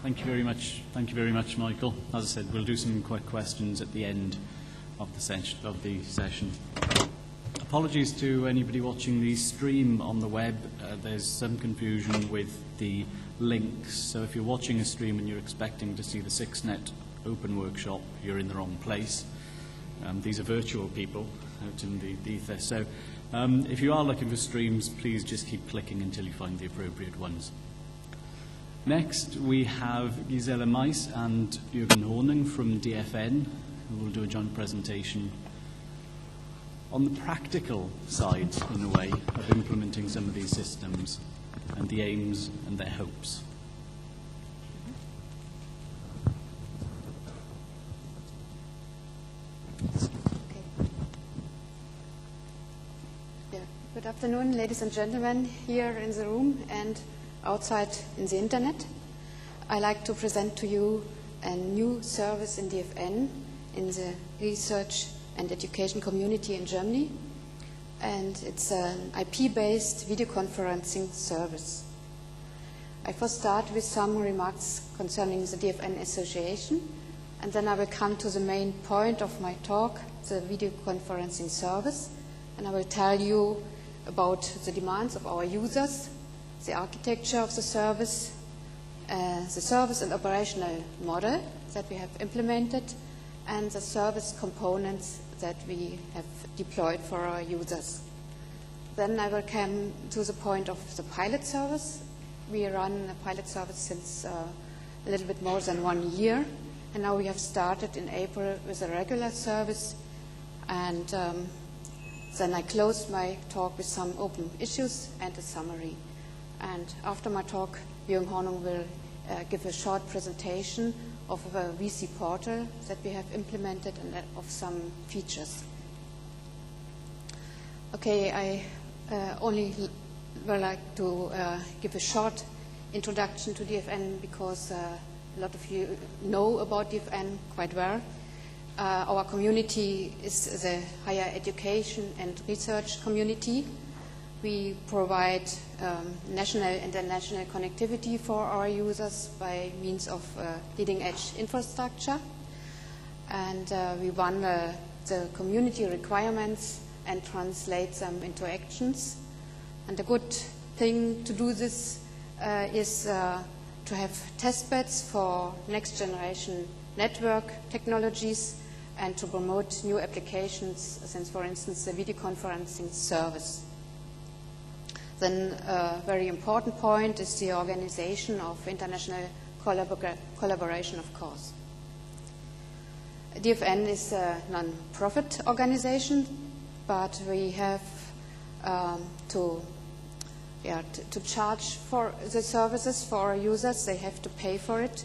Thank you very much. Thank you very much, Michael. As I said, we'll do some quick questions at the end of the session. Apologies to anybody watching the stream on the web. There's some confusion with the links. So if you're watching a stream and you're expecting to see the 6net open workshop, you're in the wrong place. These are virtual people out in the ether. So if you are looking for streams, please just keep clicking until you find the appropriate ones. Next, we have Gisela Maiss and Jürgen Hornung from DFN, who will do a joint presentation on the practical side, in a way, of implementing some of these systems and the aims and their hopes. Good afternoon, ladies and gentlemen, here in the room and outside in the internet. I'd like to present to you a new service in DFN in the research and education community in Germany, and it's an IP-based video conferencing service. I first start with some remarks concerning the DFN Association, and then I will come to the main point of my talk, the video conferencing service, and I will tell you about the demands of our users, the architecture of the service and operational model that we have implemented, and the service components that we have deployed for our users. Then I will come to the point of the pilot service. We run a pilot service since a little bit more than 1 year, and now we have started in April with a regular service, and then I closed my talk with some open issues and a summary. And after my talk, Jürgen Hornung will give a short presentation of a VC portal that we have implemented and of some features. Okay, I only would like to give a short introduction to DFN because a lot of you know about DFN quite well. Our community is the higher education and research community. We provide national and international connectivity for our users by means of leading-edge infrastructure. And we run the community requirements and translate them into actions. And the good thing to do this is to have testbeds for next-generation network technologies and to promote new applications, since, for instance, the video conferencing service. Then a very important point is the organization of international collaboration, of course. DFN is a non-profit organization, but we have to charge for the services for our users. They have to pay for it.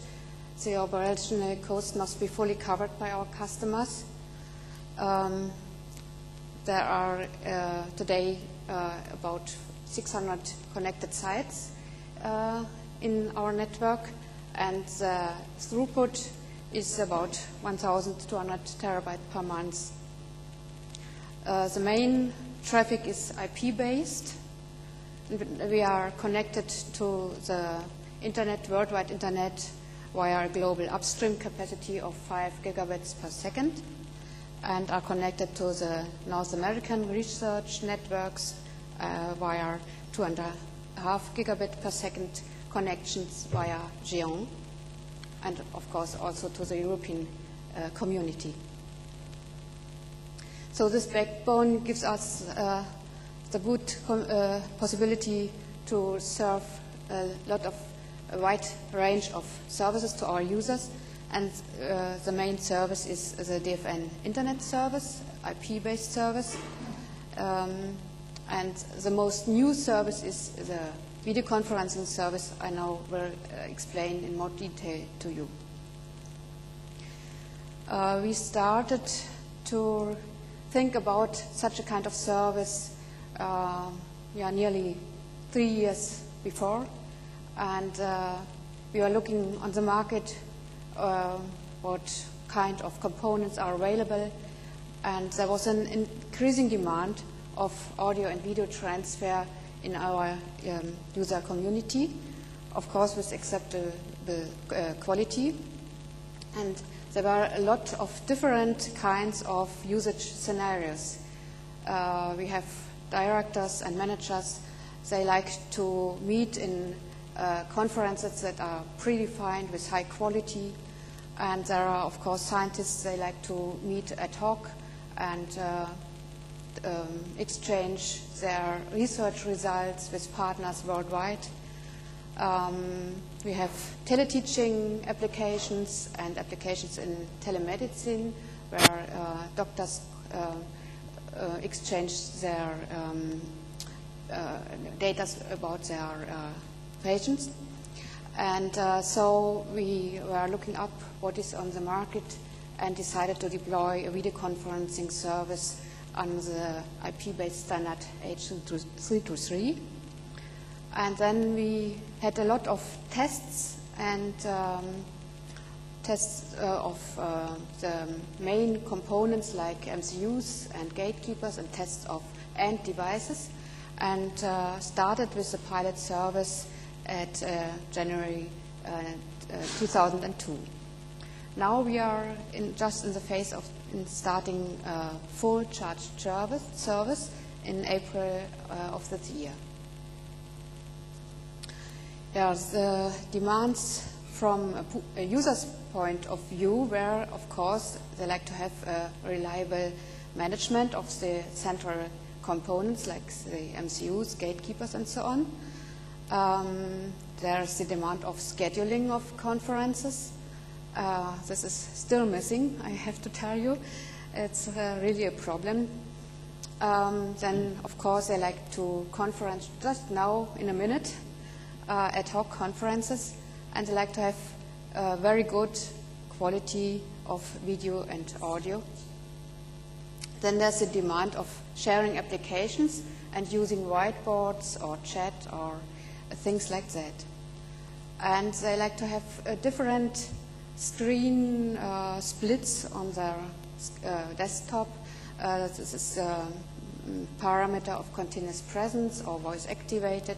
The operational cost must be fully covered by our customers. There are today about 600 connected sites in our network, and the throughput is about 1,200 terabytes per month. The main traffic is IP-based. We are connected to the internet, worldwide internet, via a global upstream capacity of 5 gigabits per second, and are connected to the North American research networks via 2.5 gigabit per second connections via Géant, and of course also to the European community. So this backbone gives us the good possibility to serve a wide range of services to our users, and the main service is the DFN Internet service, IP-based service. And the most new service is the video conferencing service I now will explain in more detail to you. We started to think about such a kind of service nearly 3 years before, and we are looking on the market what kind of components are available, and there was an increasing demand of audio and video transfer in our user community, of course with acceptable quality. And there were a lot of different kinds of usage scenarios. We have directors and managers. They like to meet in conferences that are predefined with high quality. And there are, of course, scientists. They like to meet ad hoc and exchange their research results with partners worldwide. We have teleteaching applications and applications in telemedicine where doctors exchange their data about their patients. And so we were looking up what is on the market and decided to deploy a video conferencing service on the IP-based standard H.323. And then we had a lot of tests and tests of the main components like MCUs and gatekeepers and tests of end devices, and started with the pilot service at January 2002. Now we are just in the phase of starting full charged service in April of this year. The demands from a user's point of view were, of course, they like to have a reliable management of the central components like the MCUs, gatekeepers, and so on. There's the demand of scheduling of conferences. This is still missing, I have to tell you. It's really a problem. Then, of course, they like to conference just now in a minute, ad hoc conferences, and they like to have very good quality of video and audio. Then there's the demand of sharing applications and using whiteboards or chat or things like that. And they like to have different screen splits on their desktop. This is parameter of continuous presence or voice activated,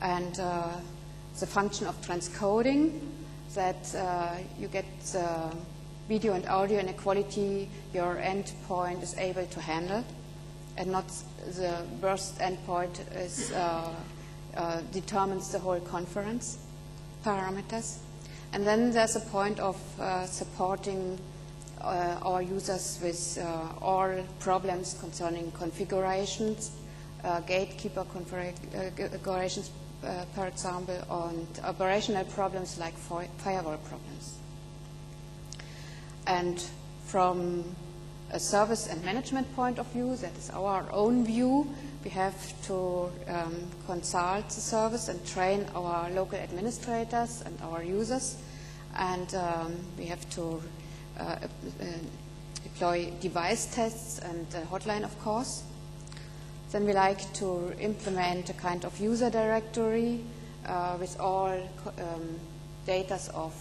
and the function of transcoding, that you get the video and audio in a quality your endpoint is able to handle, and not the burst endpoint is determines the whole conference parameters. And then there's a point of supporting our users with all problems concerning configurations, gatekeeper configurations, for example, and operational problems like firewall problems. And from a service and management point of view, that is our own view, we have to consult the service and train our local administrators and our users, and we have to deploy device tests and hotline, of course. Then we like to implement a kind of user directory with all data of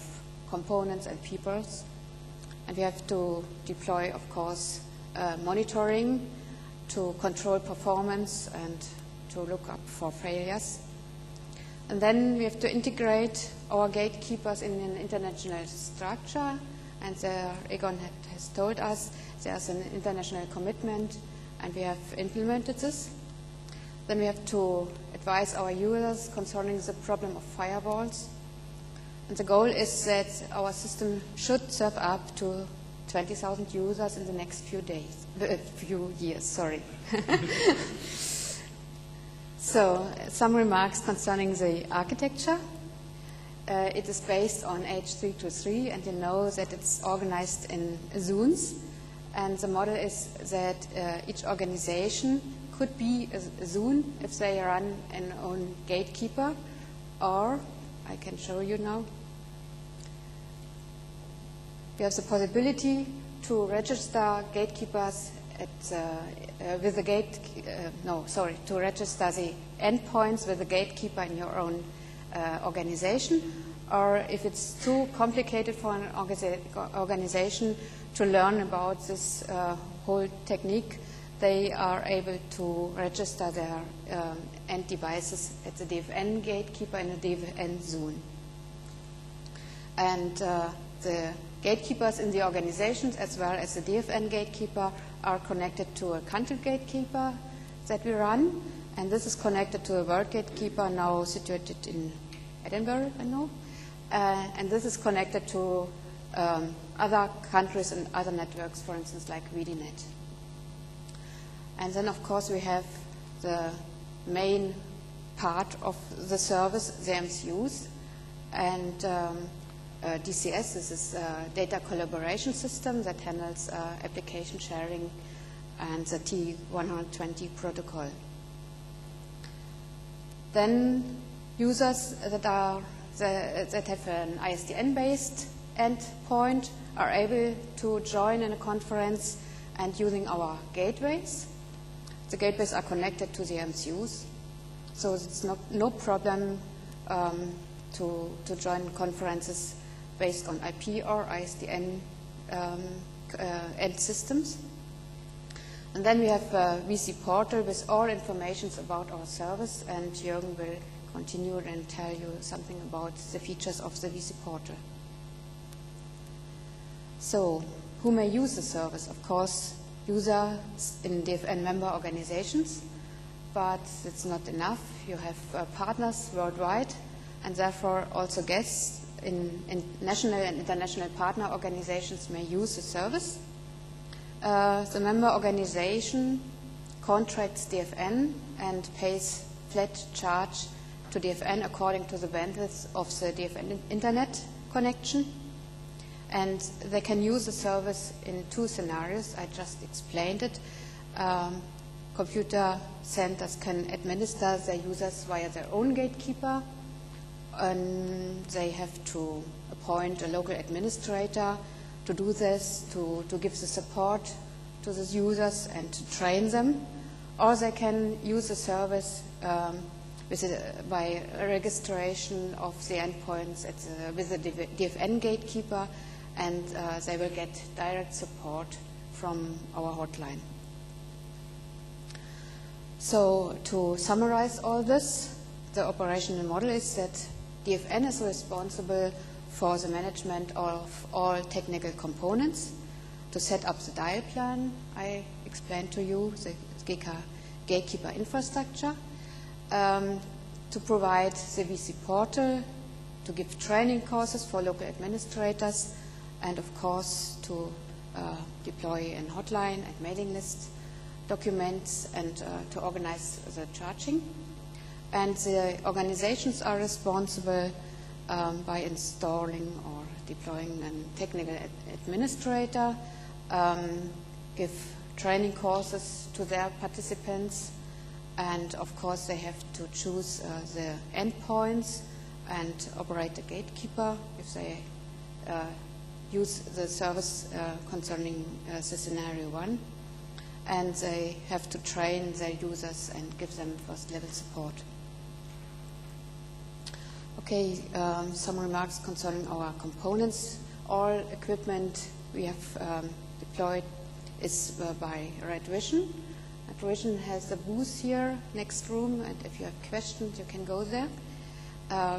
components and peoples. And we have to deploy, of course, monitoring to control performance and to look up for failures. And then we have to integrate our gatekeepers in an international structure. And Egon has told us there's an international commitment, and we have implemented this. Then we have to advise our users concerning the problem of firewalls. And the goal is that our system should serve up to 20,000 users in the next few years. Sorry. So, some remarks concerning the architecture. It is based on H.323, and you know that it's organized in zones. And the model is that each organization could be a zone if they run an own gatekeeper, or I can show you now. We have the possibility to register gatekeepers with the to register the endpoints with the gatekeeper in your own organization, or if it's too complicated for an organization to learn about this whole technique, they are able to register their end devices at the DFN gatekeeper in the DFN zone. And the gatekeepers in the organizations, as well as the DFN gatekeeper, are connected to a country gatekeeper that we run. And this is connected to a world gatekeeper now situated in Edinburgh, I know. And this is connected to other countries and other networks, for instance, like VDNet. And then, of course, we have the main part of the service, the MCUs. And DCS, this is a data collaboration system that handles application sharing and the T120 protocol. Then users that have an ISDN-based endpoint are able to join in a conference and using our gateways. The gateways are connected to the MCUs, so it's no problem to join conferences based on IP or ISDN end systems. And then we have a VC portal with all information about our service, and Jürgen will continue and tell you something about the features of the VC portal. So, who may use the service? Of course, users in DFN member organizations, but it's not enough. You have partners worldwide, and therefore also guests in national and international partner organizations may use the service. The member organization contracts DFN and pays flat charge to DFN according to the bandwidth of the DFN internet connection. And they can use the service in two scenarios. I just explained it. Computer centers can administer their users via their own gatekeeper, and they have to appoint a local administrator to do this, to give the support to the users and to train them. Or they can use the service by registration of the endpoints with the DFN gatekeeper, and they will get direct support from our hotline. So to summarize all this, the operational model is that DFN is responsible for the management of all technical components, to set up the dial plan, I explained to you, the gatekeeper infrastructure, to provide the VC portal, to give training courses for local administrators, and of course to deploy a hotline and mailing list documents, and to organize the charging. And the organizations are responsible by installing or deploying a technical administrator, give training courses to their participants, and of course they have to choose the endpoints and operate the gatekeeper if they use the service concerning the scenario 1. And they have to train their users and give them first-level support. Okay, some remarks concerning our components. All equipment we have deployed is by Red Vision. Red Vision has a booth here, next room, and if you have questions, you can go there.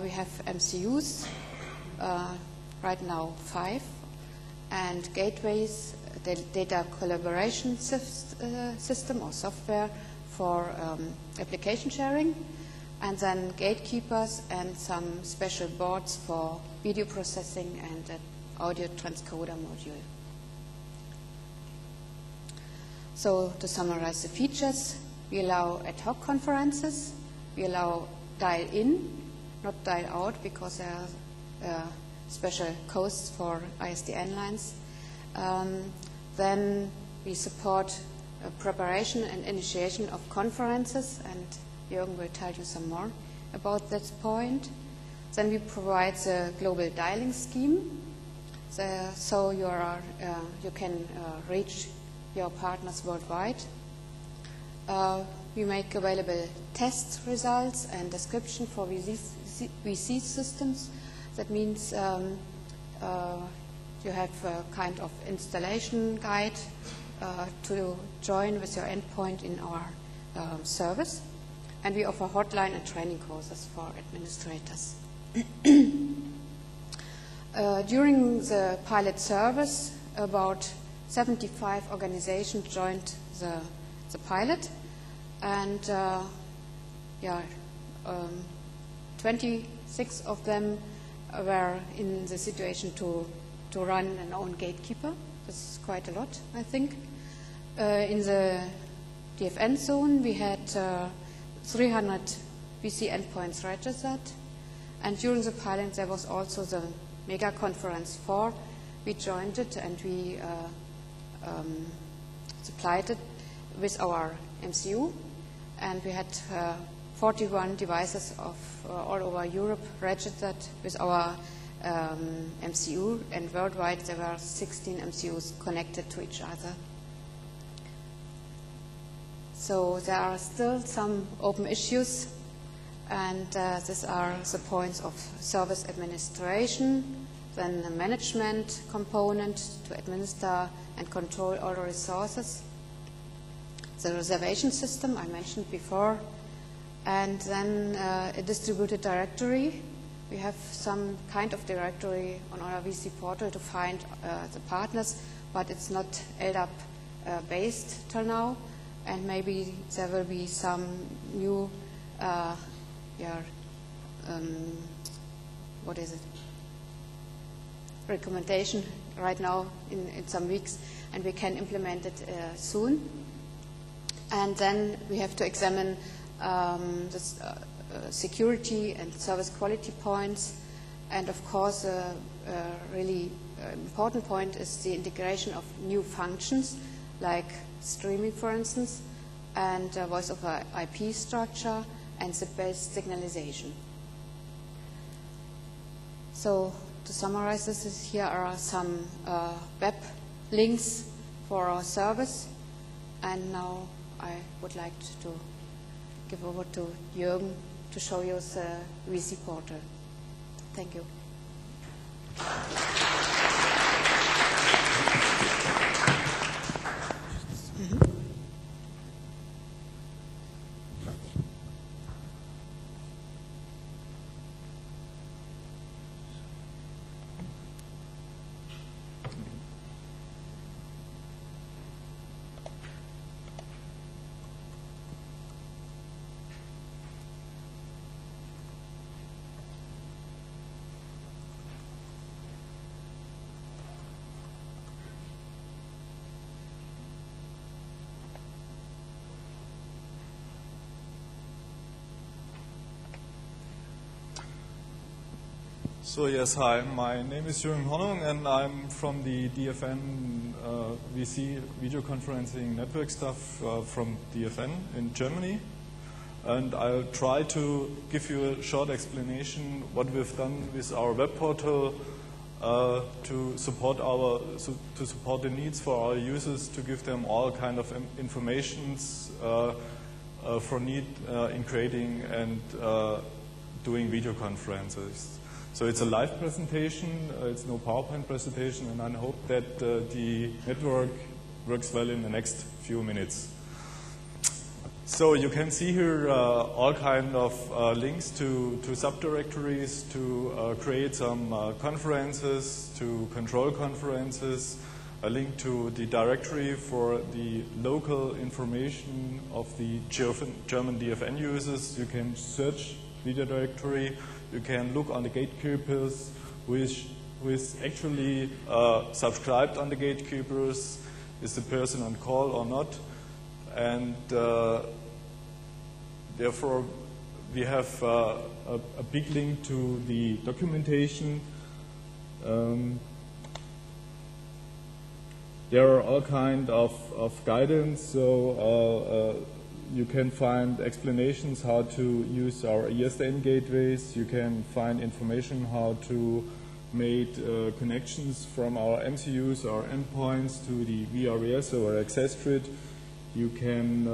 We have MCUs, right now 5, and gateways, the data collaboration system or software for application sharing, and then gatekeepers and some special boards for video processing and an audio transcoder module. So to summarize the features, we allow ad hoc conferences, we allow dial-in, not dial-out because there are special codes for ISDN lines. Then we support preparation and initiation of conferences, and Jürgen will tell you some more about that point. Then we provide the global dialing scheme, so you can reach your partners worldwide. We make available test results and description for VC systems. That means you have a kind of installation guide to join with your endpoint in our service. And we offer hotline and training courses for administrators. During the pilot service, about 75 organizations joined the pilot, and 26 of them were in the situation to run an own gatekeeper. This is quite a lot, I think. In the DFN zone, we had 300 VC endpoints registered, and during the pilot there was also the Mega Conference 4. We joined it and we supplied it with our MCU, and we had 41 devices of all over Europe registered with our MCU, and worldwide there were 16 MCUs connected to each other. So there are still some open issues, and these are the points of service administration, then the management component to administer and control all the resources, the reservation system I mentioned before, and then a distributed directory. We have some kind of directory on our VC portal to find the partners, but it's not LDAP based till now, and maybe there will be some new recommendation right now in some weeks, and we can implement it soon. And then we have to examine the security and service quality points, and of course a really important point is the integration of new functions like streaming, for instance, and voice over IP structure and zip-based signalization. So to summarize this, here are some web links for our service, and now I would like to give over to Jürgen to show you the VC portal. Thank you. So yes, hi, my name is Jürgen Hornung, and I'm from the DFN VC video conferencing network staff from DFN in Germany. And I'll try to give you a short explanation what we've done with our web portal to support the needs for our users, to give them all kind of informations for need in creating and doing video conferences. So it's a live presentation, it's no PowerPoint presentation, and I hope that the network works well in the next few minutes. So you can see here all kind of links to subdirectories, to create some conferences, to control conferences, a link to the directory for the local information of the German DFN users. You can search the directory. You can look on the gatekeepers, who is actually subscribed on the gatekeepers, is the person on call or not, and therefore we have a big link to the documentation. There are all kinds of guidance, so you can find explanations how to use our ESN gateways. You can find information how to make connections from our MCUs, our endpoints, to the VRS or access grid. You can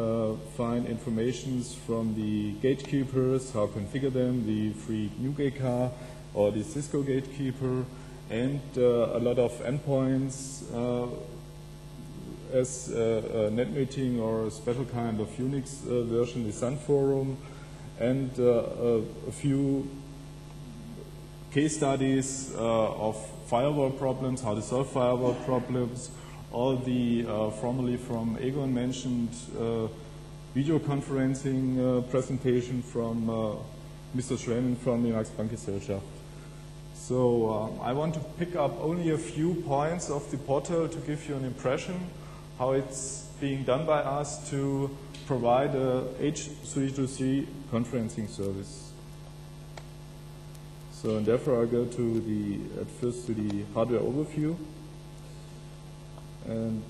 find informations from the gatekeepers, how to configure them, the free UGK or the Cisco gatekeeper, and a lot of endpoints as a net meeting or a special kind of Unix version, the Sun Forum, and a few case studies of firewall problems, how to solve firewall problems, all the formerly from Egon mentioned video conferencing presentation from Mr. Schrennen from the Max Planck Gesellschaft. So I want to pick up only a few points of the portal to give you an impression how it's being done by us to provide a H.323 conferencing service. So and therefore I go to at first to the hardware overview. And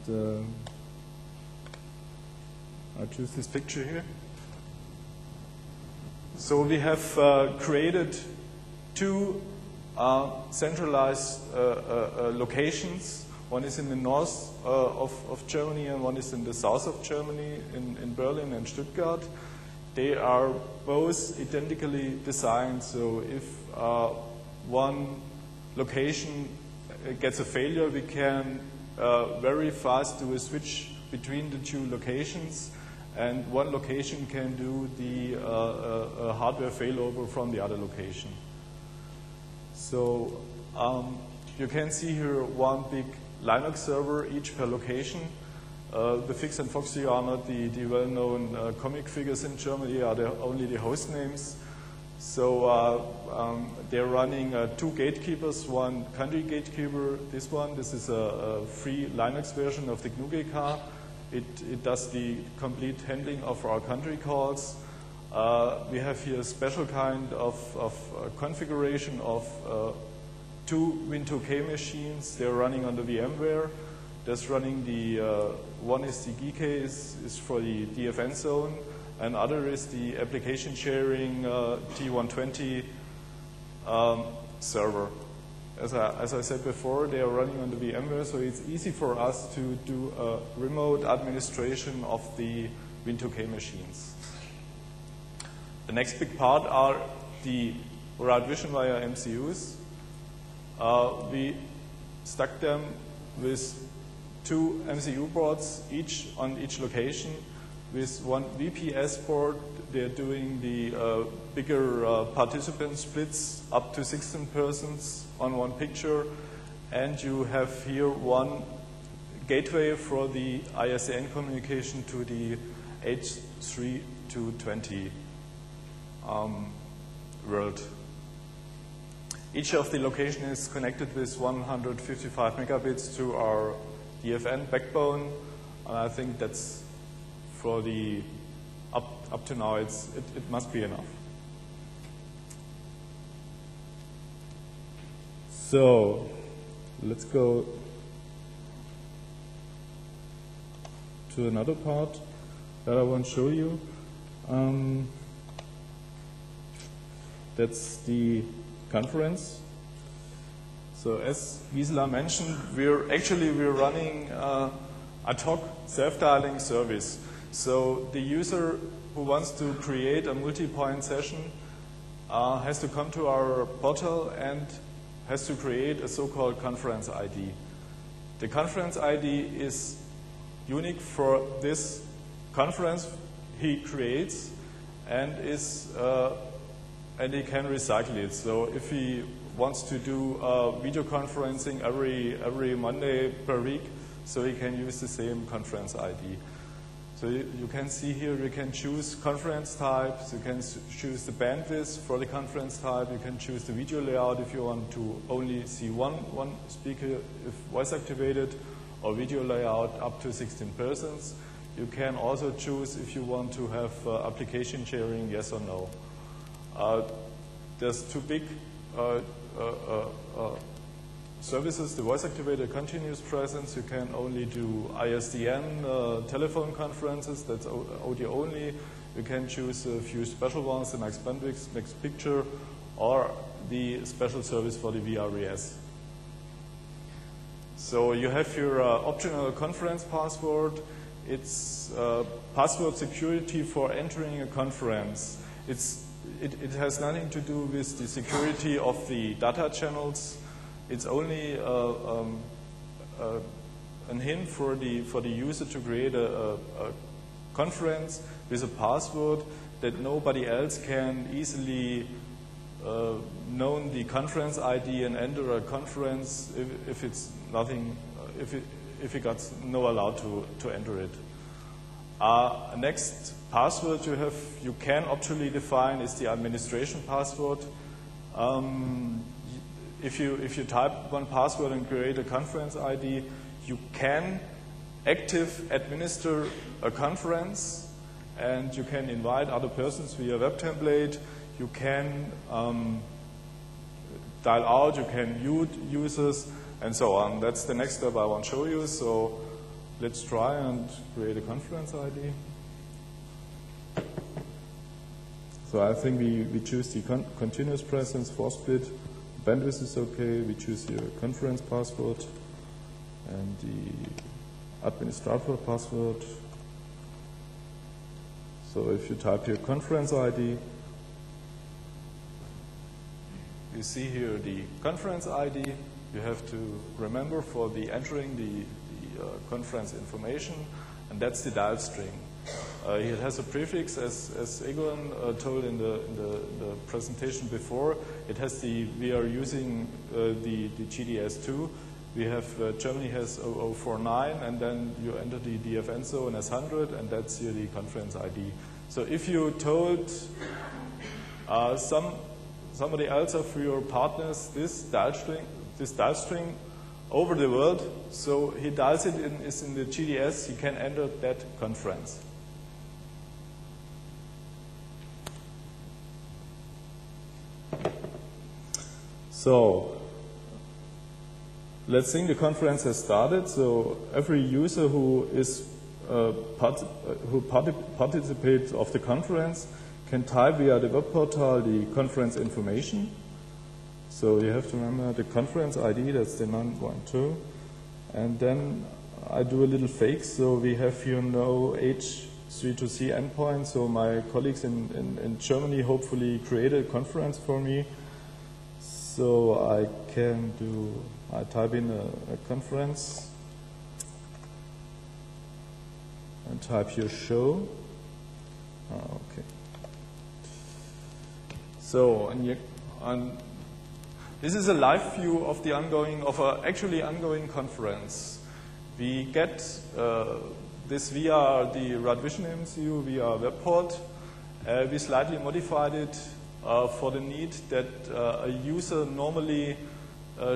I choose this picture here. So we have created two centralized locations. One is in the north of Germany and one is in the south of Germany, in Berlin and Stuttgart. They are both identically designed, so if one location gets a failure, we can very fast do a switch between the two locations, and one location can do the hardware failover from the other location. So you can see here one big Linux server, each per location. The Fix and Foxy are not the well-known comic figures in Germany, are only the host names. So they're running two gatekeepers, one country gatekeeper, this is a free Linux version of the GNU-GK. It does the complete handling of our country calls. We have here a special kind of configuration of two Win2K machines. They're running on the VMware. That's running one is the GK is for the DFN zone, and other is the application sharing T120 server. As I said before, they are running on the VMware, so it's easy for us to do a remote administration of the Win2K machines. The next big part are the route vision via MCUs. We stuck them with two MCU boards, each on each location, with one VPS board. They're doing the bigger participant splits, up to 16 persons on one picture, and you have here one gateway for the ISDN communication to the H.323 world. Each of the location is connected with 155 megabits to our DFN backbone, and I think that's for the up to now it must be enough. So let's go to another part that I want to show you. That's the conference. So as Gisela mentioned, we're running ad hoc self-dialing service. So the user who wants to create a multi-point session has to come to our portal and has to create a so-called conference ID. The conference ID is unique for this conference he creates, and he can recycle it. So if he wants to do video conferencing every Monday per week, so he can use the same conference ID. So you can see here, you can choose conference types, you can choose the bandwidth for the conference type, you can choose the video layout if you want to only see one speaker if voice activated, or video layout up to 16 persons. You can also choose if you want to have application sharing, yes or no. There's two big services, the voice-activated continuous presence. You can only do ISDN telephone conferences, that's audio only. You can choose a few special ones, the Max Bandwidth, Max Picture, or the special service for the VRES. So you have your optional conference password. It's password security for entering a conference. It has nothing to do with the security of the data channels. It's only a a hint for the user to create a conference with a password that nobody else can easily know the conference ID and enter a conference if it's nothing, if it got no allowed to enter it. Next password you can optionally define is the administration password. If you type one password and create a conference ID, you can administer a conference, and you can invite other persons via web template. You can dial out, you can mute users, and so on. That's the next step I want to show you. So let's try and create a conference ID. So I think we choose the continuous presence, force split, bandwidth is okay, we choose the conference password and the administrator password. So if you type your conference ID, you see here the conference ID. You have to remember for the entering the conference information, and that's the dial string. It has a prefix, as Egon told in the presentation before. It has we are using the GDS2. We have, Germany has 0049, and then you enter the DFN zone as 100, and that's here the conference ID. So if you told somebody else of your partners this dial string over the world, so he dials it is in the GDS, he can enter that conference. So let's think the conference has started. So every user who is participates of the conference can type via the web portal the conference information. So you have to remember the conference ID, that's the 912. And then I do a little fake. So we have here no H.323 endpoint. So my colleagues in Germany hopefully created a conference for me. So I type in a conference and type here show. Okay. So this is a live view of the actually ongoing conference. We get this via the Rad Vision MCU via web port. We slightly modified it for the need that a user normally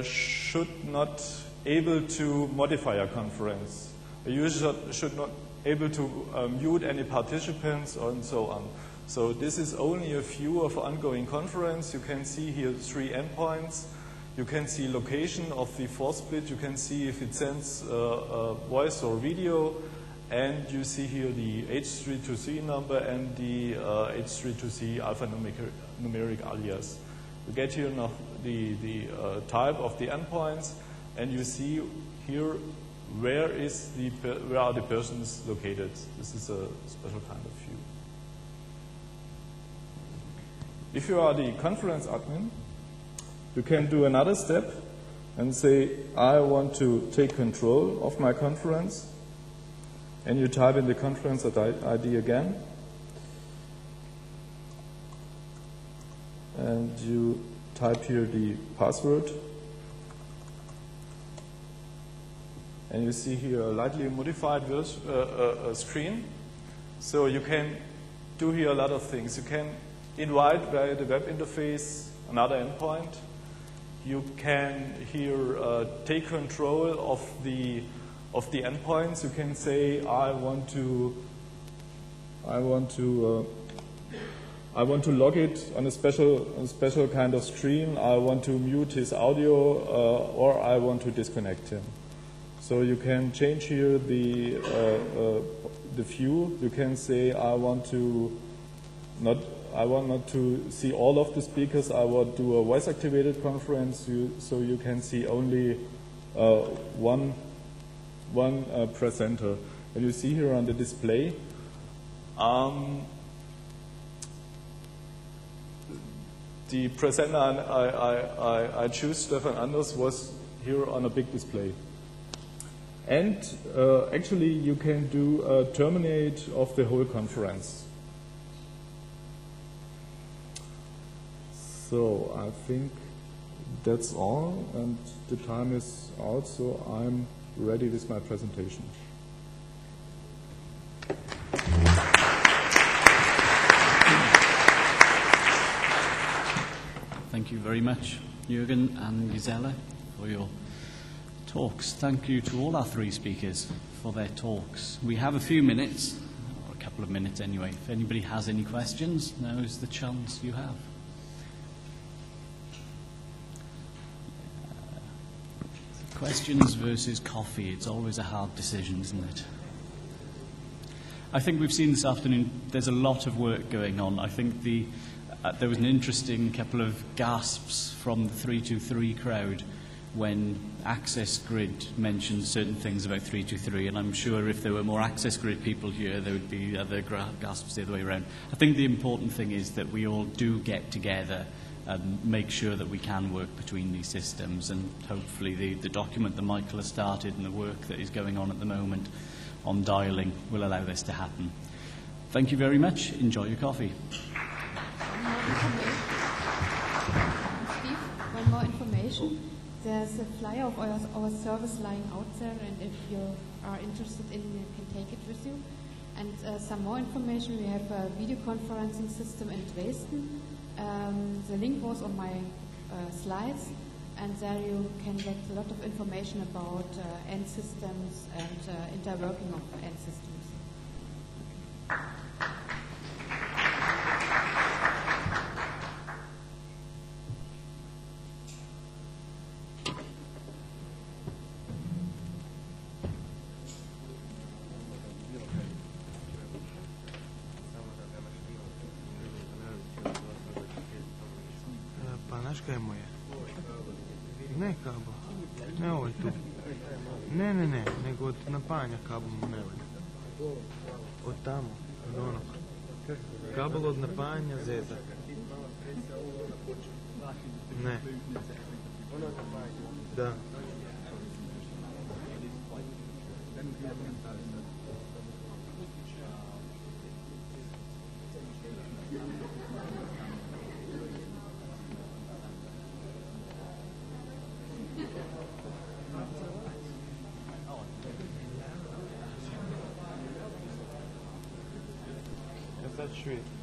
should not able to modify a conference. A user should not able to mute any participants and so on. So this is only a view of an ongoing conference. You can see here 3 endpoints. You can see location of the force split. You can see if it sends voice or video. And you see here the H.323 number and the H.323 alphanumeric alias. You get here now the type of the endpoints, and you see here where are the persons located. This is a special kind of view. If you are the conference admin, you can do another step and say, I want to take control of my conference. And you type in the conference ID again. And you type here the password. And you see here a lightly modified screen. So you can do here a lot of things. You can invite via the web interface another endpoint. You can here take control of the endpoints. You can say, I want to log it on a special kind of stream. I want to mute his audio, or I want to disconnect him. So you can change here the view. You can say, I want not to see all of the speakers. I want to do a voice-activated conference, so you can see only one presenter. And you see here on the display, the presenter I choose, Stefan Anders, was here on a big display. And actually, you can do a terminate of the whole conference. So I think that's all, and the time is out, so I'm ready with my presentation. Thank you very much, Jürgen and Gisela, for your talks. Thank you to all our three speakers for their talks. We have a few minutes, or a couple of minutes anyway. If anybody has any questions, now is the chance you have. Questions versus coffee. It's always a hard decision, isn't it? I think we've seen this afternoon there's a lot of work going on. I think there was an interesting couple of gasps from the 323 crowd when Access Grid mentioned certain things about 323, and I'm sure if there were more Access Grid people here, there would be other gasps the other way around. I think the important thing is that we all do get together and make sure that we can work between these systems, and hopefully the document that Michael has started and the work that is going on at the moment on dialing will allow this to happen. Thank you very much. Enjoy your coffee. Steve, one more information. There's a flyer of our service lying out there, and if you are interested in it, you can take it with you. And some more information, we have a video conferencing system in Dresden. The link was on my slides, and there you can get a lot of information about end systems and interworking of end systems. Znaš kaj mu je? Ne kabel, ne ovaj tu. Ne, nego od napajanja kabel mu ne valja. Od tamo, od onog. Kabel od napajanja zeta. Ne. Da. Sad ću vidjeti.